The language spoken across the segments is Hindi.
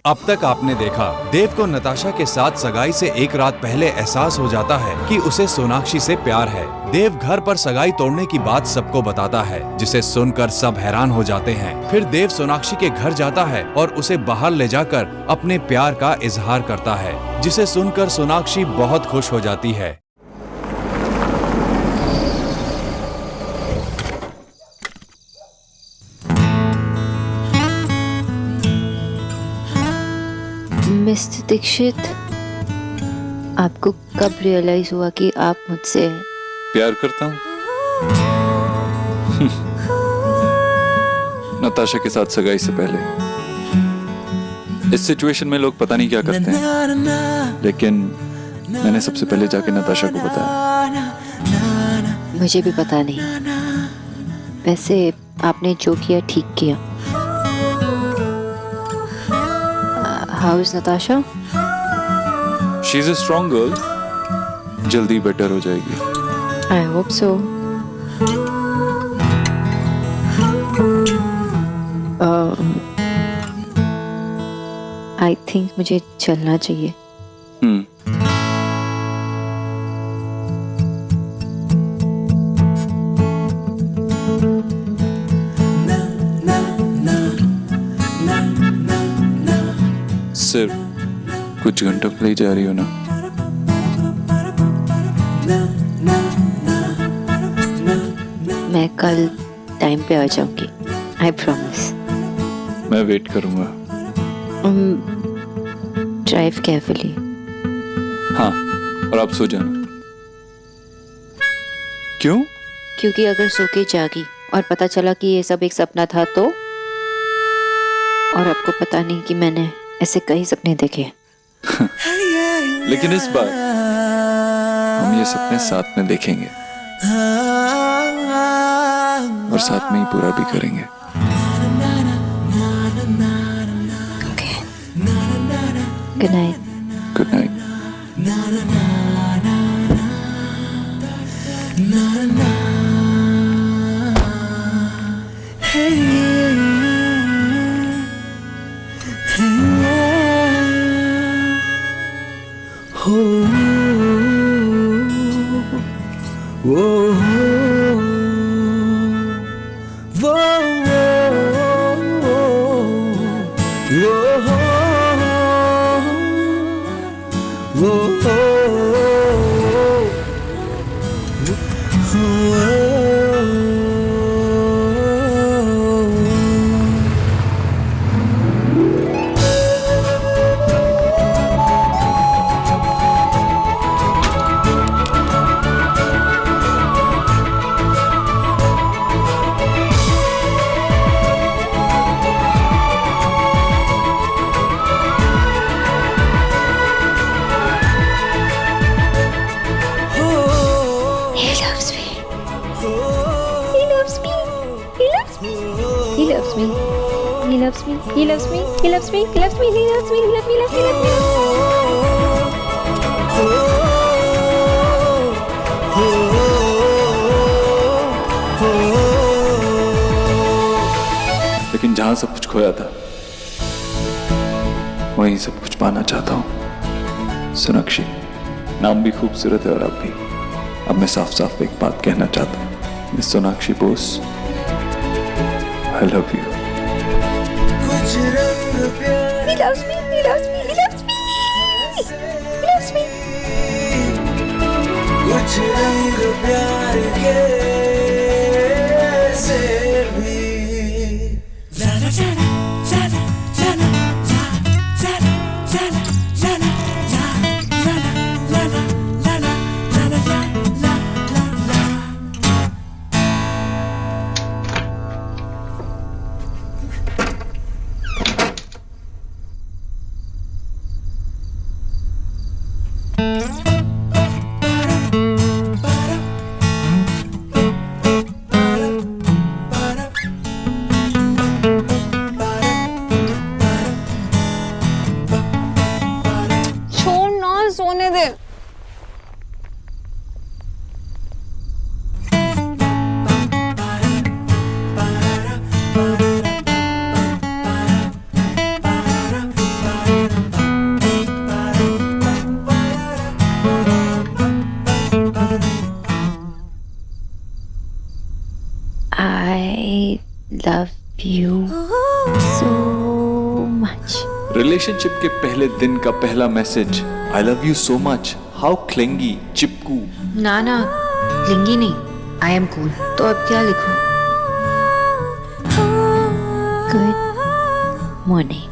अब तक आपने देखा, देव को नताशा के साथ सगाई से एक रात पहले एहसास हो जाता है कि उसे सोनाक्षी से प्यार है। देव घर पर सगाई तोड़ने की बात सबको बताता है, जिसे सुनकर सब हैरान हो जाते हैं। फिर देव सोनाक्षी के घर जाता है और उसे बाहर ले जाकर अपने प्यार का इजहार करता है, जिसे सुनकर सोनाक्षी बहुत खुश हो जाती है। मिस्टर दीक्षित, आपको कब रियलाइज हुआ कि आप मुझसे प्यार करता हूँ? नताशा के साथ सगाई से पहले। इस सिचुएशन में लोग पता नहीं क्या करते हैं, लेकिन मैंने सबसे पहले जाके नताशा को बताया। मुझे भी पता नहीं। वैसे आपने जो किया ठीक किया। How is Natasha? She's a strong girl. जल्दी बेटर हो जाएगी। I hope so. I think मुझे चलना चाहिए। सिर्फ कुछ घंटों के लिए जा रही हो ना? मैं कल टाइम पे आ जाऊंगी। I promise. मैं वेट करूंगा। Drive carefully. हाँ, और आप सो जाना। क्यों? क्योंकि अगर सो के जागी और पता चला कि ये सब एक सपना था तो? और आपको पता नहीं कि मैंने ऐसे कई सपने देखे। लेकिन इस बार हम ये सपने साथ में देखेंगे और साथ में ही पूरा भी करेंगे। Okay. Good night. Good night. He loves me. He loves me. He loves me. He loves me. He loves me. He loves me. He loves me. He loves me. He loves me. लेकिन जहां सब कुछ खोया था वहीं सब कुछ पाना चाहता हूं। सोनाक्षी, नाम भी खूबसूरत है और आप भी। अब मैं साफ साफ एक बात कहना चाहता हूं। Miss Sonakshi Bose, I love you. He loves me. He loves me. He loves me. He loves me. कुछ रंग प्यार के से भी जाना जाना जाना जाना जाना जाना जाना जाना जाना जाना जाना I love you so much. Relationship के पहले दिन का पहला message, I love you so much. How clingy, चिपकू। ना ना, लिंगी नहीं, I am cool. तो अब क्या लिखूं? Good morning.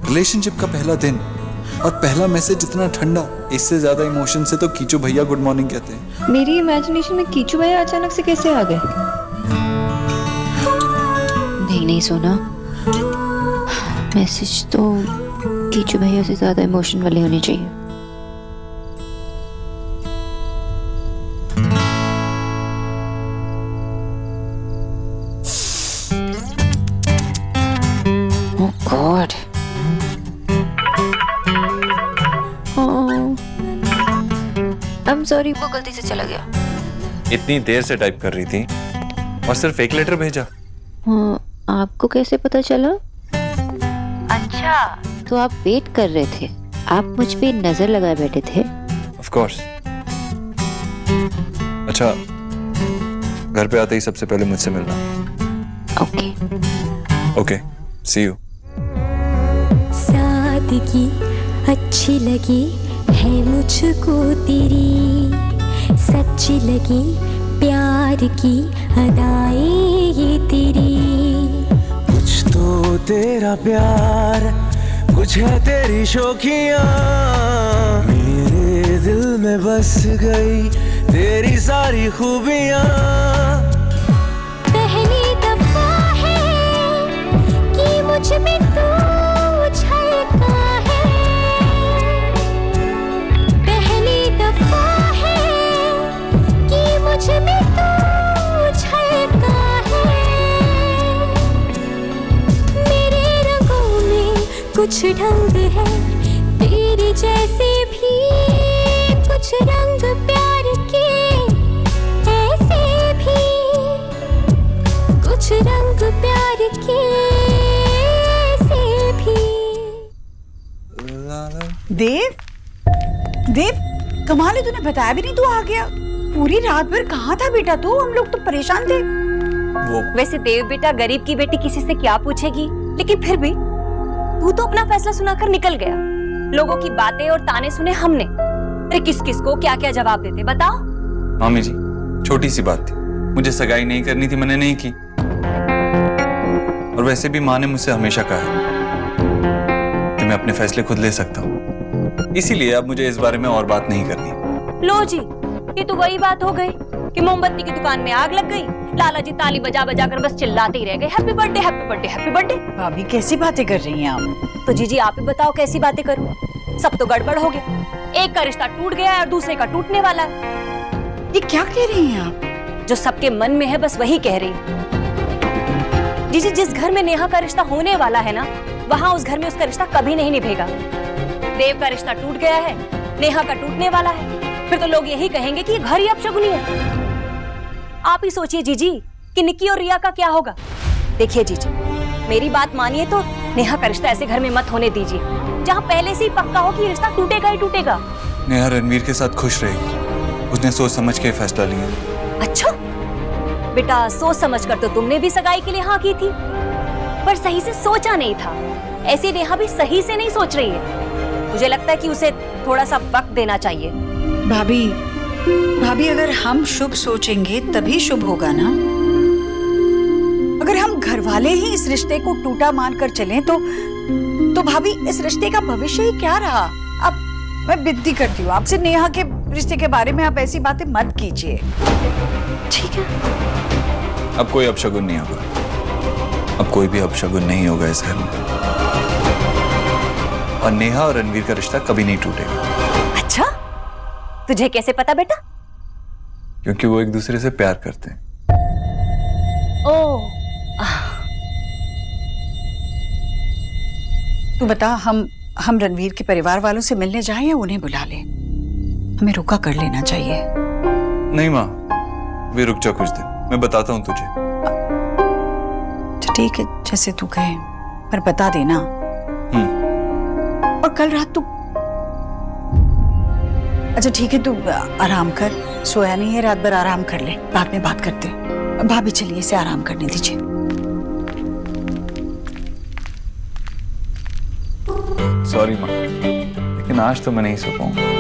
रिलेशनशिप का पहला दिन और पहला मैसेज इतना ठंडा, इससे ज्यादा इमोशन से तो कीचू भैया गुड मॉर्निंग कहते हैं। मेरी इमेजिनेशन में कीचू भैया अचानक से कैसे आ गए? नहीं सोना, मैसेज तो कीचू भैया से ज्यादा इमोशन वाले होने चाहिए। Oh God. I'm sorry, वो गलती से चला गया। इतनी देर से टाइप कर रही थी और सिर्फ एक लेटर भेजा। हाँ, आपको कैसे पता चला? अच्छा, तो आप वेट कर रहे थे, आप मुझ पे नजर लगाए बैठे थे। Of course. अच्छा, घर पे आते ही सबसे पहले मुझसे मिलना। Okay okay, see you. सादगी अच्छी लगी है मुझको तेरी, सच्ची लगी प्यार की अदाएं ये तेरी। कुछ तो तेरा प्यार, कुछ है तेरी शौकियाँ, मेरे दिल में बस गई तेरी सारी खूबियाँ। पहली दफा है कि मुझ में तू झलका है, पहली दफा है कि मुझ में तू झलका है। मेरे रंगों में कुछ ढंग है तेरी जैसे भी, कुछ रंग प्यार के ऐसे भी, कुछ रंग प्यार के ऐसे भी। देव, देव, कमाल है, तूने बताया भी नहीं, तू आ गया। पूरी रात भर कहाँ था बेटा तू? हम लोग तो परेशान थे। वैसे देव बेटा, गरीब की बेटी किसी से क्या पूछेगी, लेकिन फिर भी तू तो अपना फैसला सुनाकर निकल गया। लोगों की बातें और ताने सुने हमने। अरे किस किस को क्या क्या जवाब देते, बताओ। मामी जी, छोटी सी बात थी, मुझे सगाई नहीं करनी थी, मैंने नहीं की। और वैसे भी माँ ने मुझसे हमेशा कहा है कि मैं अपने फैसले खुद ले सकता हूँ, इसीलिए अब मुझे इस बारे में और बात नहीं करनी। लो जी, ये तो वही बात हो गई कि मोमबत्ती की दुकान में आग लग गई, लाला जी ताली बजा बजा कर बस चिल्लाते ही रह गए, happy birthday happy birthday happy birthday. भाभी कैसी बातें कर रही हैं आप? तो जीजी आप ही बताओ कैसी बातें करूं? सब तो गड़बड़ हो गया, एक का रिश्ता टूट गया और दूसरे का टूटने वाला है। ये क्या कह रही हैं आप? जो सबके मन में है बस वही कह रही। जीजी, जिस घर में नेहा का रिश्ता होने वाला है ना, वहाँ उस घर में उसका रिश्ता कभी नहीं निभेगा। देव का रिश्ता टूट गया है, नेहा का टूटने वाला है, फिर तो लोग यही कहेंगे कि ये घर ही अपशगुनी है। आप ही सोचिए जीजी कि निक्की और रिया का क्या होगा। देखिए जीजी, मेरी बात मानिए तो नेहा का रिश्ता ऐसे घर में मत होने दीजिए जहाँ पहले से ही पक्का हो कि रिश्ता टूटेगा ही टूटेगा। नेहा रणवीर के साथ खुश रहेगी, उसने सोच समझ के फैसला लिया। अच्छा बेटा, सोच समझ कर तो तुमने भी सगाई के लिए हाँ की थी, पर सही से सोचा नहीं था। ऐसी नेहा भी सही से नहीं सोच रही है। मुझे लगता है कि उसे थोड़ा सा वक्त देना चाहिए। भाभी, भाभी, अगर हम शुभ सोचेंगे तभी शुभ होगा ना। अगर हम घर वाले ही इस रिश्ते को टूटा मानकर चलें तो भाभी इस रिश्ते का भविष्य ही क्या रहा? अब मैं विनती करती हूँ आपसे, नेहा के रिश्ते के बारे में आप ऐसी बातें मत कीजिए, ठीक है? अब कोई अपशगुन नहीं होगा, अब कोई भी अपशगुन नहीं होगा इस घर में, और नेहा और रणवीर का रिश्ता कभी नहीं टूटेगा। अच्छा, तुझे कैसे पता बेटा? क्योंकि वो एक दूसरे से प्यार करते हैं। ओह, तू बता, हम रणवीर के परिवार वालों से मिलने जाएं या उन्हें बुला लें? हमें रुका कर लेना चाहिए। नहीं माँ, वे रुक जा कुछ दिन, मैं बताता हूँ तुझे। तो ठीक है, जैसे तू कहे, पर बता देना। और कल रात तू, अच्छा ठीक है, तू आराम कर, सोया नहीं है, रात भर आराम कर ले, बाद में बात करते। भाभी चलिए इसे आराम करने दीजिए। सॉरी माँ, लेकिन आज तो मैं नहीं सो पाऊंगा।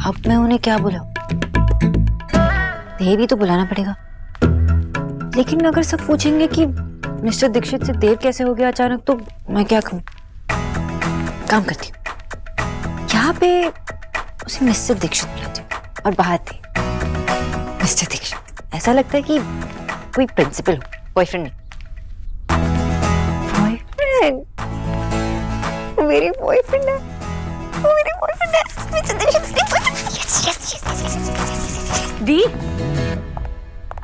अब मैं उन्हें क्या बुलाऊं? देव ही तो बुलाना पड़ेगा। लेकिन अगर सब पूछेंगे कि मिस्टर दीक्षित से देव कैसे हो गया अचानक, तो मैं क्या कहूं? काम करती हूँ, यहाँ पे उसे मिस्टर दीक्षित बुलाती हूँ और बाहर थे मिस्टर दीक्षित। ऐसा लगता है कि कोई प्रिंसिपल हो, बॉयफ्रेंड नहीं। बॉयफ्रेंड? मेरी बॉयफ्रेंड है, वो मेरी बॉयफ्रेंड है। मिस्टर दीक्षित दी,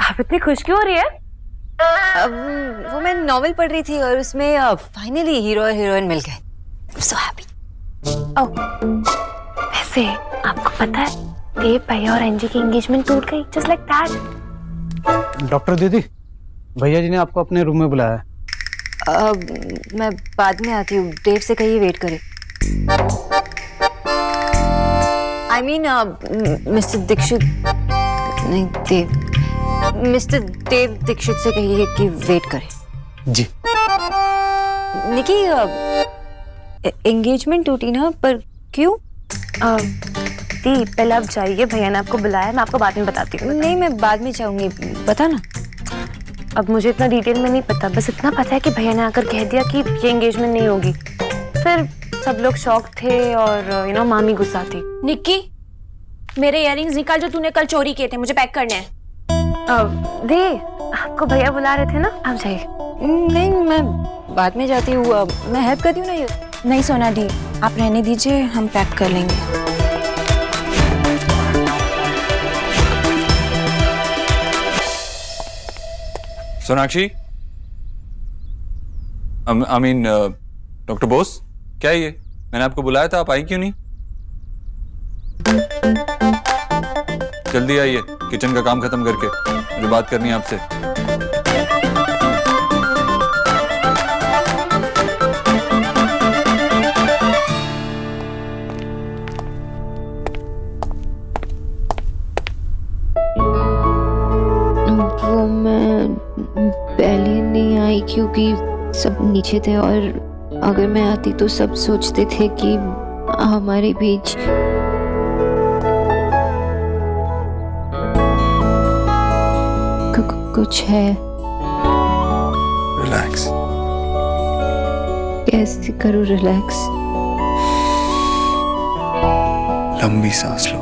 आप इतनी खुश क्यों हो रही है? वो मैं नॉवेल पढ़ रही थी और उसमें फाइनली हीरो और हीरोइन मिल गए। I'm so happy. वैसे आपको पता है देव भैया और एंजी की एंगेजमेंट टूट गई, जस्ट लाइक दैट। डॉक्टर दीदी, भैया जी ने आपको अपने रूम में बुलाया है। मैं बाद में आती हूँ, देव से कहिए वेट करे। I mean, मिस्टर दीक्षित नहीं, देव, मिस्टर देव दीक्षित से कहिए कि वेट करे। जी। निकी, एंगेजमेंट टूटी ना, पर क्यों? दी पहले आप जाइए, भैया ने आपको बुलाया, मैं आपको बाद में बताती हूँ। नहीं, मैं बाद में जाऊंगी, पता ना। अब मुझे इतना डिटेल में नहीं पता, बस इतना पता है कि भैया ने आकर कह दिया कि ये एंगेजमेंट नहीं होगी। फिर सब लोग शॉक थे और मामी गुस्सा थी। निक्की, मेरे इयररिंग्स निकाल जो तूने कल चोरी किए थे, मुझे पैक करने हैं। दी, आपको भैया बुला रहे थे ना, आप जाइए। नहीं, मैं बाद में जाती हूँ, मैं हेल्प करती हूँ ना। ये नहीं सोना दी, आप रहने दीजिए, हम पैक कर लेंगे। Sonakshi, I mean doctor Bose, क्या है ये? मैंने आपको बुलाया था, आप आई क्यों नहीं? जल्दी आइए, किचन का काम खत्म करके, मुझे बात करनी है आपसे। वो मैं पहले नहीं आई क्योंकि सब नीचे थे, और अगर मैं आती तो सब सोचते थे कि हमारे बीच कुछ है। रिलैक्स। कैसे करूं रिलैक्स? लंबी सांस लो।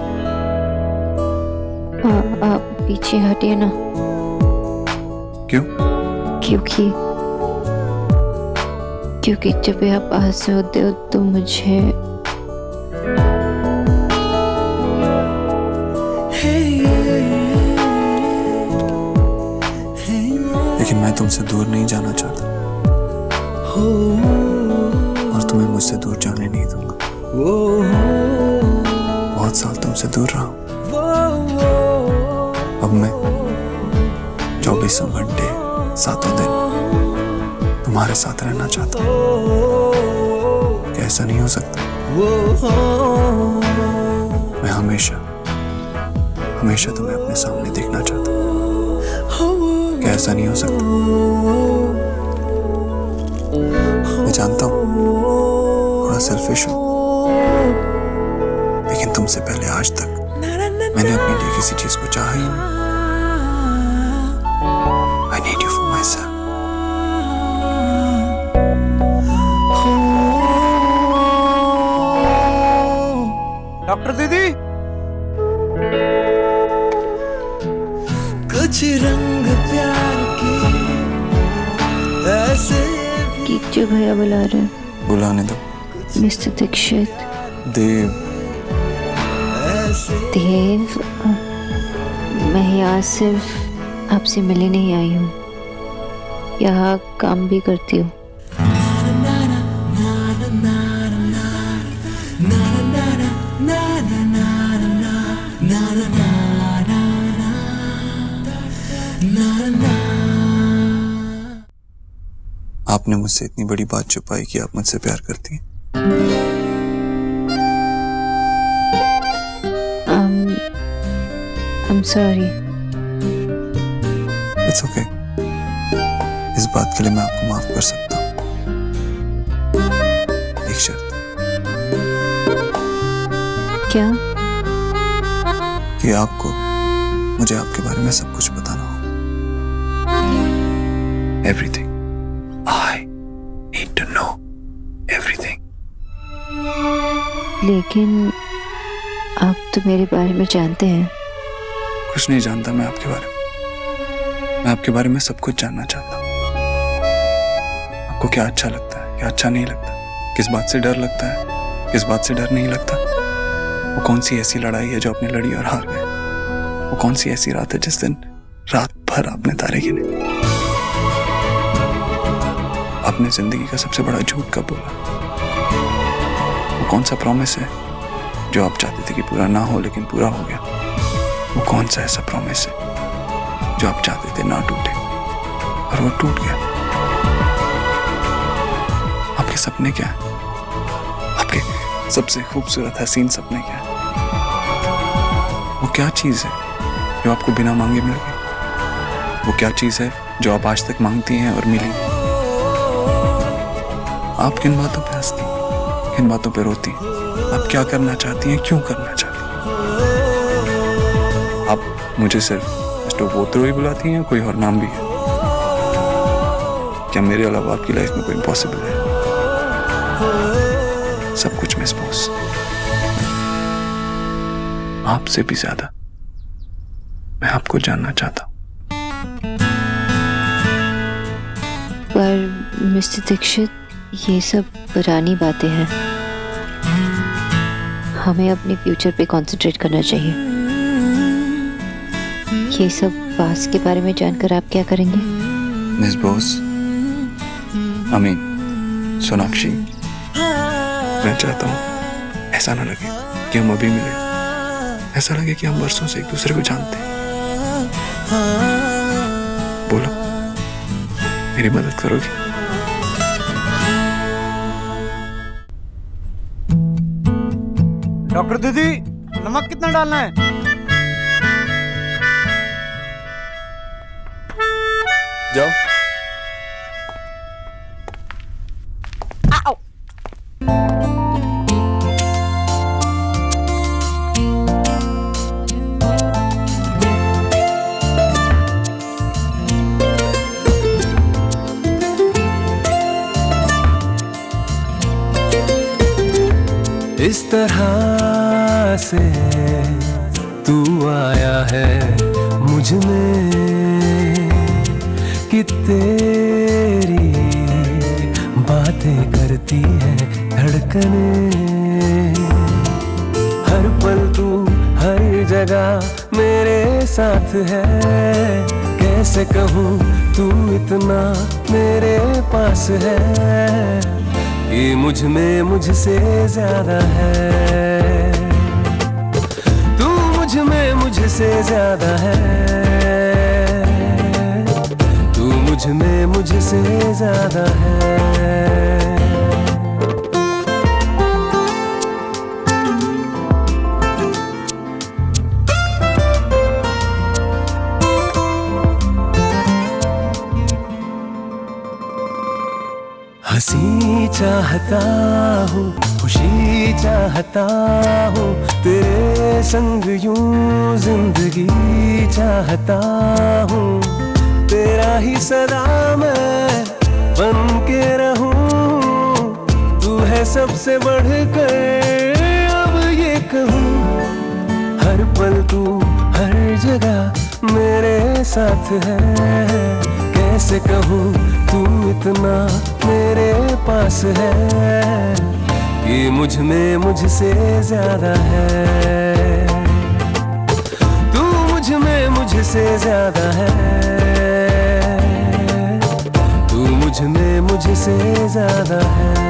आप पीछे हटिए ना। क्यों? क्योंकि जब भी आप पास होते हो तो मुझे लेकिन मैं तुमसे दूर नहीं जाना चाहता और तुम्हें मुझसे दूर जाने नहीं दूंगा। बहुत साल तुमसे दूर रहा हूं, अब मैं 24 घंटे 7 दिन तुम्हारे साथ रहना चाहता हूं। क्या ऐसा नहीं हो सकता? मैं हमेशा तुम्हें अपने सामने देखना चाहता हूं। क्या ऐसा नहीं हो सकता? मैं जानता हूं थोड़ा सेल्फिश हूं, लेकिन तुमसे पहले आज तक मैंने अपने लिए किसी चीज को चाहा ही नहीं। I need you for myself. Doctor दीदी, कुछ रंग प्यार के ऐसे कीचू भैया बुला रहे हैं। बुलाने दो। मिस्टर दीक्षित। देव। देव, मैं यहाँ सिर्फ आपसे मिलने नहीं आई हूँ, यहाँ काम भी करती हूँ। आपने मुझसे इतनी बड़ी बात छुपाई कि आप मुझसे प्यार करती हैं। I'm sorry. It's okay. इस बात के लिए मैं आपको माफ कर सकता हूँ, एक शर्त। क्या? कि आपको मुझे आपके बारे में सब कुछ बताना हो। Everything. I need to know everything. लेकिन आप तो मेरे बारे में जानते हैं। कुछ नहीं जानता मैं आपके बारे में। मैं आपके बारे में सब कुछ जानना चाहता हूँ। आपको क्या अच्छा लगता है, क्या अच्छा नहीं लगता, किस बात से डर लगता है, किस बात से डर नहीं लगता। वो कौन सी ऐसी लड़ाई है जो आपने लड़ी और हार गए। वो कौन सी ऐसी रात है जिस दिन रात भर आपने तारे गिने। आपने जिंदगी का सबसे बड़ा झूठ कब बोला। वो कौन सा प्रॉमिस है जो आप चाहते थे कि पूरा ना हो लेकिन पूरा हो गया। वो कौन सा ऐसा प्रॉमिस है जो आप चाहते थे ना टूटे और वो टूट गया। आपके सपने क्या है, आपके सबसे खूबसूरत हसीन सपने क्या है। वो क्या चीज है जो आपको बिना मांगे मिल गई। वो क्या चीज है जो आप आज तक मांगती हैं और मिली। आप किन बातों पे हंसती, किन बातों पे रोती, आप क्या करना चाहती हैं, क्यों करना चाहती हैं। आप मुझे सिर्फ मिस्टर बोत्रो ही बुलाती हैं, कोई और नाम भी है क्या? मेरे अलावा आपकी लाइफ में कोई इम्पॉसिबल है? सब कुछ मिस बॉस। आपसे भी ज्यादा मैं आपको जानना चाहता हूं। पर मिस्टर दीक्षित, ये सब पुरानी बातें हैं। हमें अपने फ्यूचर पे कंसंट्रेट करना चाहिए। ये सब पास्ट के बारे में जानकर आप क्या करेंगे? मिस बॉस, सोनाक्षी, मैं चाहता हूं ऐसा ना लगे कि हम अभी मिले, ऐसा लगे कि हम वर्षों से एक दूसरे को जानते हैं। बोलो, मेरी मदद करोगी? डॉक्टर दीदी, नमक कितना डालना है? जाओ। इस तरह से तू आया है मुझ में कि तेरी बातें करती है धड़कने। हर पल तू हर जगह मेरे साथ है। कैसे कहूँ तू इतना मेरे पास है कि मुझ में मुझसे ज्यादा है। तू मुझ में मुझसे ज्यादा है। तू मुझ में मुझसे ज्यादा है। हंसी चाहता हूँ, खुशी चाहता हूँ, तेरे संग यूं जिंदगी चाहता हूँ। तेरा ही सदा मैं बन के रहूं। तू है सबसे बढ़कर, अब ये कहूँ। हर पल तू हर जगह मेरे साथ है। कैसे कहूँ तू इतना मेरे पास है कि मुझ में मुझसे ज्यादा है। तू मुझ में मुझसे ज्यादा है। तू मुझ में मुझसे ज्यादा है।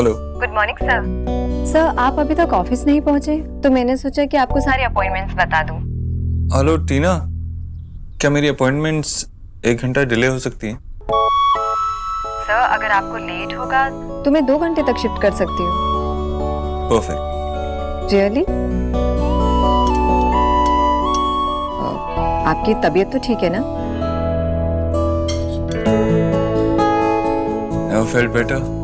Hello. Good morning sir. Sir आप अभी तक ऑफिस नहीं पहुंचे तो मैंने सोचा कि आपको सारी अपॉइंटमेंट्स बता दूं। हेलो टीना, क्या मेरी अपॉइंटमेंट्स 1 घंटा डिले हो सकती है? सर अगर आपको लेट होगा तो मैं 2 घंटे तक शिफ्ट कर सकती हूँ। परफेक्ट। रियली? आपकी तबीयत तो ठीक है ना? Never felt better.